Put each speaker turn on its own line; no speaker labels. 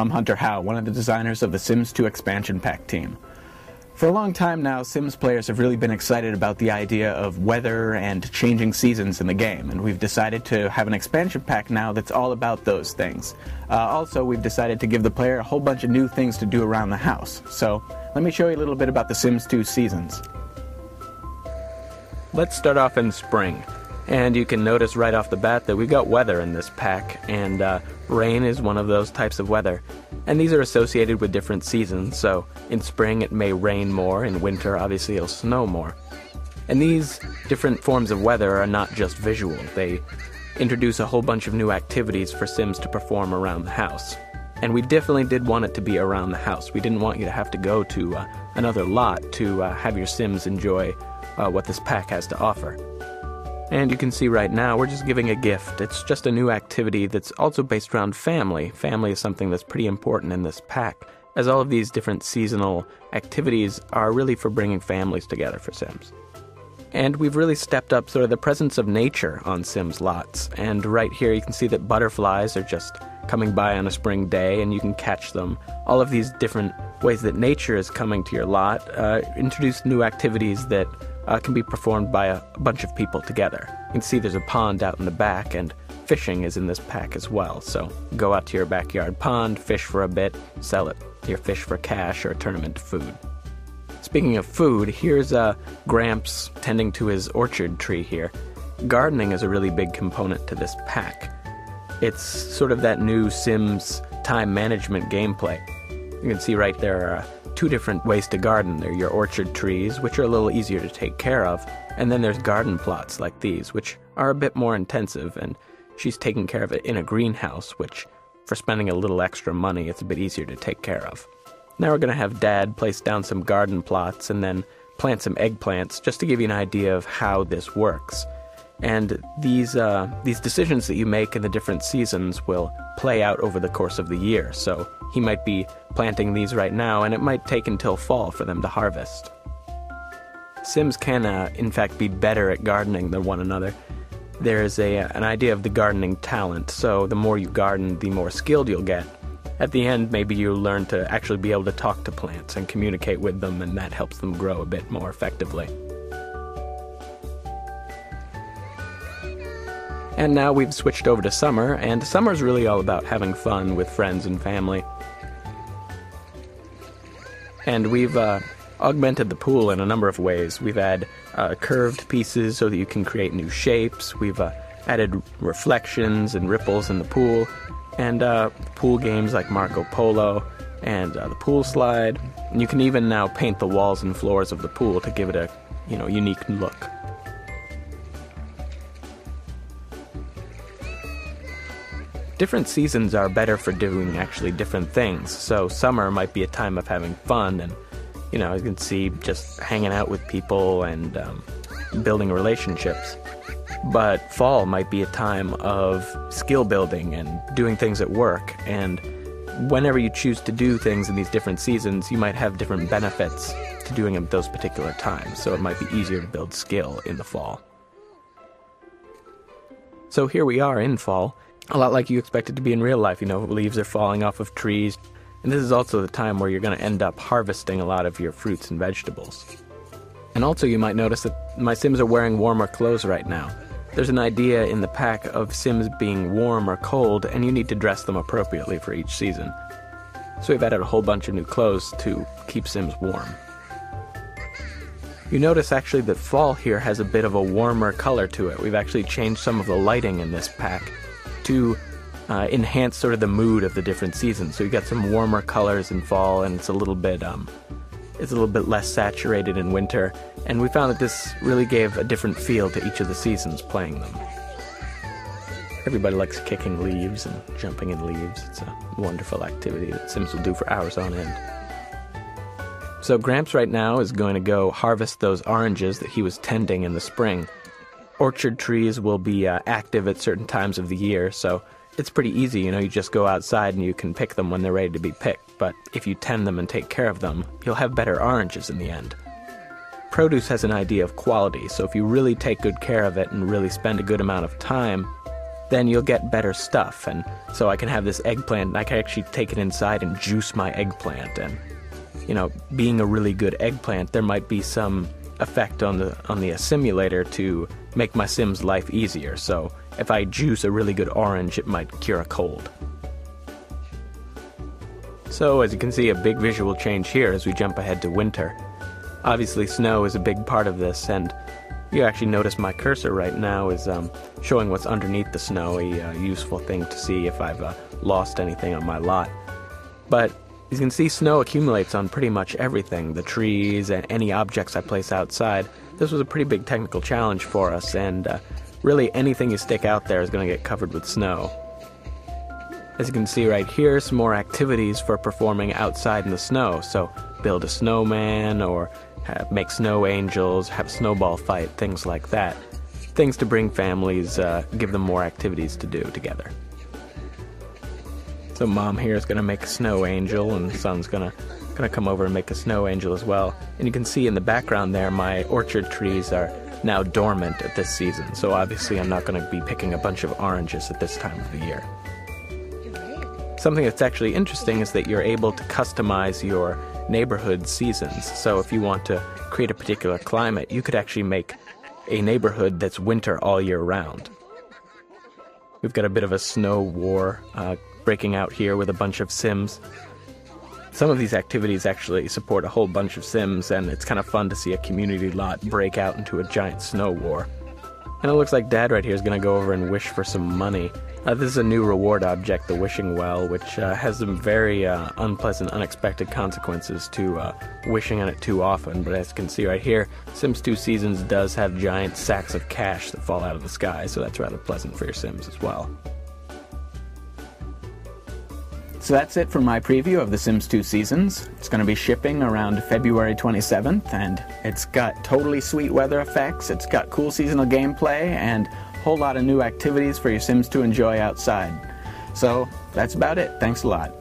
I'm Hunter Howe, one of the designers of the Sims 2 expansion pack team. For a long time now, Sims players have really been excited about the idea of weather and changing seasons in the game, and we've decided to have an expansion pack now that's all about those things. Also, we've decided to give the player a whole bunch of new things to do around the house. So, let me show you a little bit about the Sims 2 seasons.
Let's start off in spring. And you can notice right off the bat that we've got weather in this pack, and rain is one of those types of weather. And these are associated with different seasons, so in spring it may rain more, in winter obviously it'll snow more. And these different forms of weather are not just visual, they introduce a whole bunch of new activities for Sims to perform around the house. And we definitely did want it to be around the house. We didn't want you to have to go to another lot to have your Sims enjoy what this pack has to offer. And you can see right now we're just giving a gift. It's just a new activity that's also based around family. Family is something that's pretty important in this pack, as all of these different seasonal activities are really for bringing families together for Sims. And we've really stepped up sort of the presence of nature on Sims lots. And right here you can see that butterflies are just coming by on a spring day and you can catch them. All of these different ways that nature is coming to your lot introduce new activities that can be performed by a bunch of people together. You can see there's a pond out in the back, and fishing is in this pack as well. So go out to your backyard pond, fish for a bit, sell it, your fish for cash, or turn them into food. Speaking of food, here's Gramps tending to his orchard tree here. Gardening is a really big component to this pack. It's sort of that new Sims time management gameplay. You can see right there are two different ways to garden. There are your orchard trees, which are a little easier to take care of, and then there's garden plots like these, which are a bit more intensive, and she's taking care of it in a greenhouse, which, for spending a little extra money, it's a bit easier to take care of. Now we're going to have Dad place down some garden plots and then plant some eggplants, just to give you an idea of how this works. And these decisions that you make in the different seasons will play out over the course of the year. So he might be planting these right now, and it might take until fall for them to harvest. Sims can, in fact, be better at gardening than one another. There's an idea of the gardening talent, so the more you garden, the more skilled you'll get. At the end, maybe you'll learn to actually be able to talk to plants and communicate with them, and that helps them grow a bit more effectively. And now we've switched over to summer, and summer's really all about having fun with friends and family. And we've augmented the pool in a number of ways. We've added curved pieces so that you can create new shapes. We've added reflections and ripples in the pool, and pool games like Marco Polo, and the pool slide. And you can even now paint the walls and floors of the pool to give it a unique look. Different seasons are better for doing actually different things. So summer might be a time of having fun and, you can see just hanging out with people and building relationships. But fall might be a time of skill building and doing things at work. And whenever you choose to do things in these different seasons, you might have different benefits to doing them at those particular times. So it might be easier to build skill in the fall. So here we are in fall. A lot like you expect it to be in real life, leaves are falling off of trees. And this is also the time where you're going to end up harvesting a lot of your fruits and vegetables. And also you might notice that my Sims are wearing warmer clothes right now. There's an idea in the pack of Sims being warm or cold, and you need to dress them appropriately for each season. So we've added a whole bunch of new clothes to keep Sims warm. You notice actually that fall here has a bit of a warmer color to it. We've actually changed some of the lighting in this pack to enhance sort of the mood of the different seasons. So you got some warmer colors in fall, and it's a little bit less saturated in winter. And we found that this really gave a different feel to each of the seasons playing them. Everybody likes kicking leaves and jumping in leaves. It's a wonderful activity that Sims will do for hours on end. So Gramps right now is going to go harvest those oranges that he was tending in the spring. Orchard trees will be active at certain times of the year, so it's pretty easy. You just go outside and you can pick them when they're ready to be picked. But if you tend them and take care of them, you'll have better oranges in the end. Produce has an idea of quality, so if you really take good care of it and really spend a good amount of time, then you'll get better stuff. And so I can have this eggplant, and I can actually take it inside and juice my eggplant. And, you know, being a really good eggplant, there might be some effect on the simulator to make my Sim's life easier. So if I juice a really good orange, it might cure a cold. So as you can see, a big visual change here as we jump ahead to winter. Obviously snow is a big part of this, and you actually notice my cursor right now is showing what's underneath the snow, a useful thing to see if I've lost anything on my lot. But as you can see, snow accumulates on pretty much everything, the trees and any objects I place outside. This was a pretty big technical challenge for us, and really anything you stick out there is going to get covered with snow. As you can see right here, some more activities for performing outside in the snow. So build a snowman, or make snow angels, have a snowball fight, things like that. Things to bring families, give them more activities to do together. So mom here is going to make a snow angel, and son's going to come over and make a snow angel as well. And you can see in the background there, my orchard trees are now dormant at this season. So obviously I'm not going to be picking a bunch of oranges at this time of the year. Something that's actually interesting is that you're able to customize your neighborhood seasons. So if you want to create a particular climate, you could actually make a neighborhood that's winter all year round. We've got a bit of a snow war breaking out here with a bunch of Sims. Some of these activities actually support a whole bunch of Sims, and it's kind of fun to see a community lot break out into a giant snow war. And it looks like Dad right here is going to go over and wish for some money. This is a new reward object, the wishing well, which has some very unpleasant, unexpected consequences to wishing on it too often. But as you can see right here, Sims 2 Seasons does have giant sacks of cash that fall out of the sky, so that's rather pleasant for your Sims as well.
So that's it for my preview of The Sims 2 Seasons. It's going to be shipping around February 27th, and it's got totally sweet weather effects, it's got cool seasonal gameplay, and a whole lot of new activities for your Sims to enjoy outside. So that's about it. Thanks a lot.